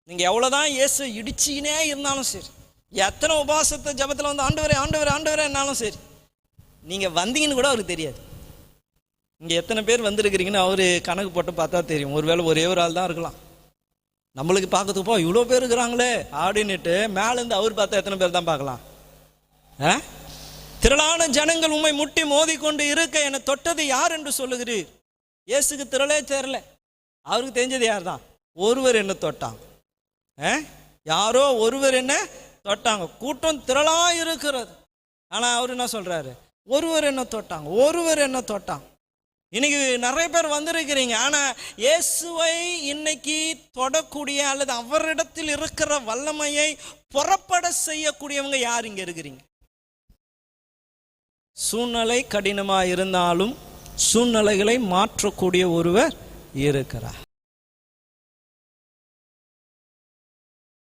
நீங்கள் எவ்வளோதான் இயேசு இடிச்சிக்கினே இருந்தாலும் சரி, எத்தனை உபவாசத்தை ஜபத்தில் வந்து ஆண்டவரே ஆண்டவரே ஆண்டவரே என்னாலும் சரி, நீங்கள் வந்தீங்கன்னு கூட அவருக்கு தெரியாது. இங்கே எத்தனை பேர் வந்திருக்கிறீங்கன்னு அவர் கணக்கு போட்டு பார்த்தா தெரியும். ஒருவேளை ஒரே ஒரு ஆள் தான் இருக்கலாம். நம்மளுக்கு பார்க்கறதுப்போ இவ்வளோ பேர் இருக்கிறாங்களே அப்படின்னுட்டு மேலேருந்து அவர் பார்த்தா எத்தனை பேர் தான் பார்க்கலாம்? திரளான ஜனங்கள் உம்மை முட்டி மோதி கொண்டு இருக்க என்னை தொட்டது யார் என்று சொல்லுகிறீர்? இயேசுக்கு திரளே தெரியல. அவருக்கு தெரிஞ்சது யார் தான்? ஒருவர் என்ன தொட்டாங்க. யாரோ ஒருவர் என்ன தொட்டாங்க. கூட்டம் திரளா இருக்கிறது. ஆனால் அவர் என்ன சொல்றாரு? ஒருவர் என்ன தொட்டாங்க, ஒருவர் என்ன தொட்டாங்க. இன்னைக்கு நிறைய பேர் வந்திருக்கிறீங்க, ஆனால் இயேசுவை இன்னைக்கு தொடக்கூடிய அல்லது அவரிடத்தில் இருக்கிற வல்லமையை புறப்பட செய்யக்கூடியவங்க யார் இங்கே இருக்கிறீங்க? சூழ்நிலை கடினமாக இருந்தாலும் சூழ்நிலைகளை மாற்றக்கூடிய ஒருவர் இருக்கிறார்.